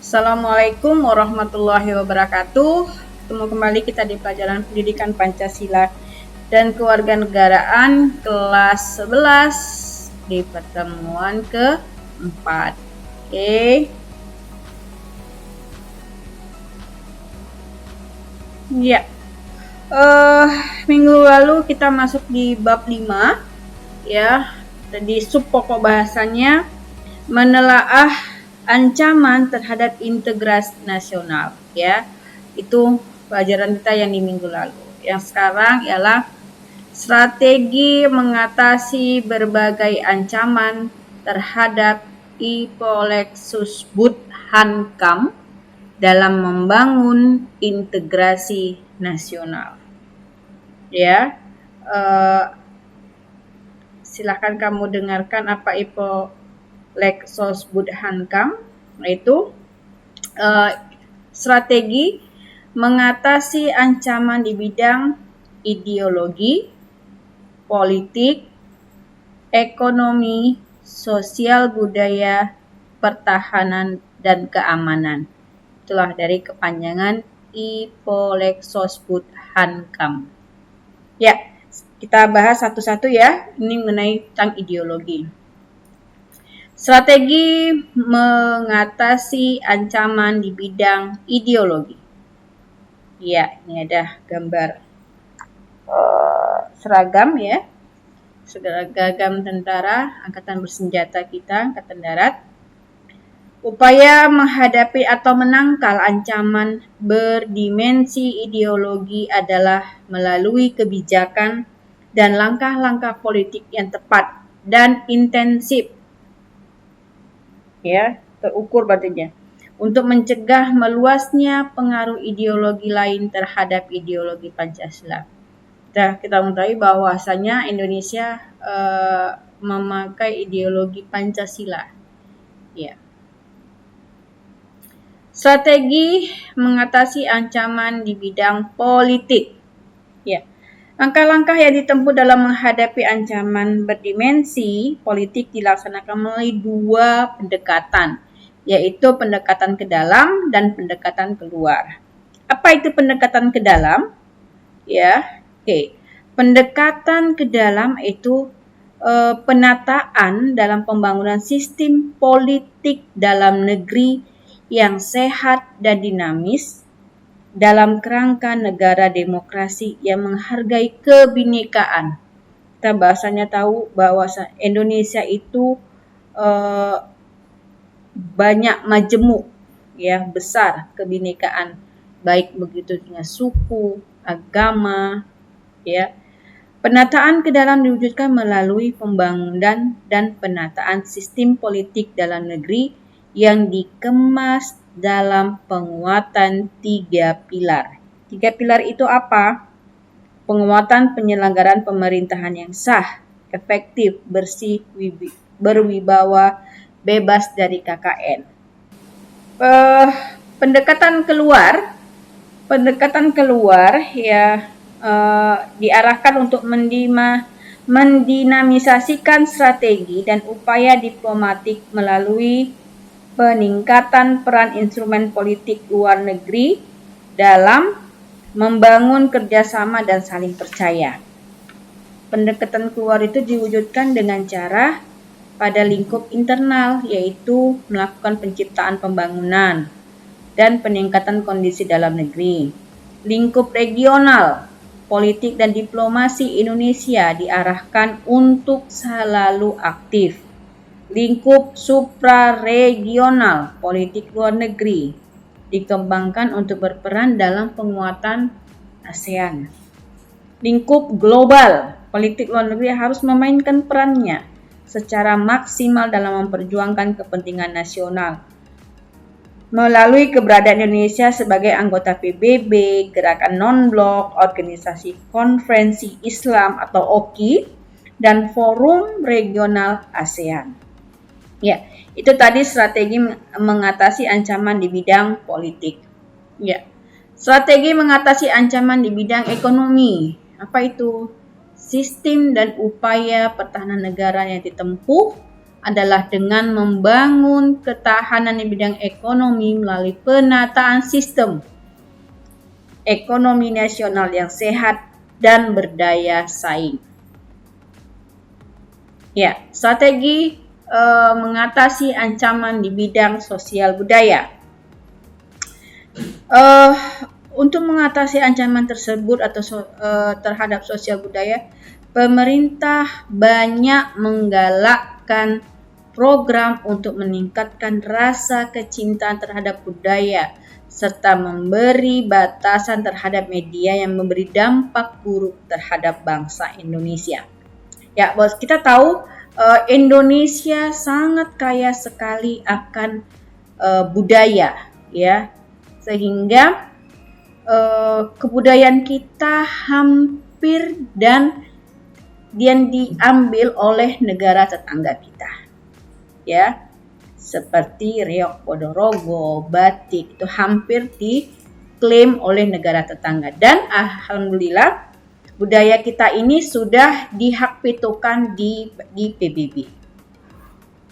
Assalamualaikum warahmatullahi wabarakatuh. Ketemu kembali kita di pelajaran pendidikan Pancasila dan kewarganegaraan kelas 11 di pertemuan keempat. Oke. Ya. Minggu lalu kita masuk di bab 5 ya. Di sub pokok bahasanya menelaah ancaman terhadap integrasi nasional ya. Itu pelajaran kita yang di minggu lalu. Yang sekarang ialah strategi mengatasi berbagai ancaman terhadap Ipolexusbud Hankam dalam membangun integrasi nasional. Ya. Silakan kamu dengarkan apa Ipolexusbud Hankam, yaitu strategi mengatasi ancaman di bidang ideologi, politik, ekonomi, sosial budaya, pertahanan, dan keamanan. Itulah dari kepanjangan Ipolexusbud Hankam. Ya, kita bahas satu-satu ya. Ini mengenai tentang ideologi. Strategi mengatasi ancaman di bidang ideologi. Ya, ini ada gambar seragam ya. Seragam tentara Angkatan Bersenjata kita, Angkatan Darat. Upaya menghadapi atau menangkal ancaman berdimensi ideologi adalah melalui kebijakan dan langkah-langkah politik yang tepat dan intensif. Ya, terukur badannya untuk mencegah meluasnya pengaruh ideologi lain terhadap ideologi Pancasila. Kita mengetahui bahwasanya Indonesia memakai ideologi Pancasila. Ya. Strategi mengatasi ancaman di bidang politik. Ya. Langkah-langkah yang ditempuh dalam menghadapi ancaman berdimensi politik dilaksanakan melalui dua pendekatan, yaitu pendekatan ke dalam dan pendekatan keluar. Apa itu pendekatan ke dalam? Ya, oke. Pendekatan ke dalam itu penataan dalam pembangunan sistem politik dalam negeri yang sehat dan dinamis dalam kerangka negara demokrasi yang menghargai kebinekaan. Kita bahasanya tahu bahwa Indonesia itu banyak majemuk ya, besar kebinekaan, baik begitu dengan suku, agama ya. Penataan ke dalam diwujudkan melalui pembangunan dan penataan sistem politik dalam negeri yang dikemas dalam penguatan 3 pilar. 3 pilar itu apa? Penguatan penyelenggaraan pemerintahan yang sah, efektif, bersih, berwibawa, bebas dari KKN. Pendekatan keluar ya diarahkan untuk mendinamisasikan strategi dan upaya diplomatik melalui peningkatan peran instrumen politik luar negeri dalam membangun kerjasama dan saling percaya. Pendekatan keluar itu diwujudkan dengan cara pada lingkup internal, yaitu melakukan penciptaan pembangunan dan peningkatan kondisi dalam negeri. Lingkup regional, politik dan diplomasi Indonesia diarahkan untuk selalu aktif. Lingkup supraregional, politik luar negeri, dikembangkan untuk berperan dalam penguatan ASEAN. Lingkup global, politik luar negeri harus memainkan perannya secara maksimal dalam memperjuangkan kepentingan nasional. Melalui keberadaan Indonesia sebagai anggota PBB, Gerakan Non-Blok, Organisasi Konferensi Islam atau OKI, dan Forum Regional ASEAN. Ya, itu tadi strategi mengatasi ancaman di bidang politik. Ya. Strategi mengatasi ancaman di bidang ekonomi. Apa itu? Sistem dan upaya pertahanan negara yang ditempuh adalah dengan membangun ketahanan di bidang ekonomi melalui penataan sistem ekonomi nasional yang sehat dan berdaya saing. Ya, strategi mengatasi ancaman di bidang sosial budaya. Untuk mengatasi ancaman tersebut atau terhadap sosial budaya, pemerintah banyak menggalakkan program untuk meningkatkan rasa kecintaan terhadap budaya serta memberi batasan terhadap media yang memberi dampak buruk terhadap bangsa Indonesia. Ya, bos, kita tahu Indonesia sangat kaya sekali akan budaya, ya, sehingga kebudayaan kita hampir dan diambil oleh negara tetangga kita, ya, seperti reog Ponorogo, batik itu hampir diklaim oleh negara tetangga, dan alhamdulillah budaya kita ini sudah dihak-pitukan di PBB.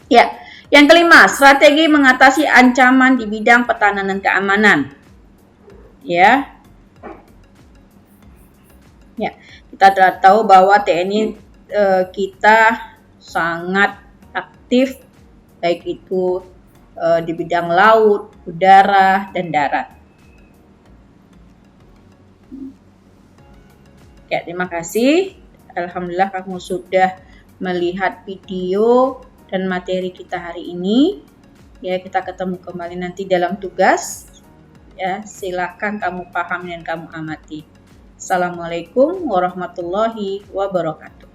Ya, yang kelima, strategi mengatasi ancaman di bidang pertahanan dan keamanan. Ya, kita telah tahu bahwa TNI kita sangat aktif, baik itu di bidang laut, udara, dan darat. Ya, terima kasih. Alhamdulillah kamu sudah melihat video dan materi kita hari ini. Ya, kita ketemu kembali nanti dalam tugas. Ya, silakan kamu pahami dan kamu amati. Assalamualaikum warahmatullahi wabarakatuh.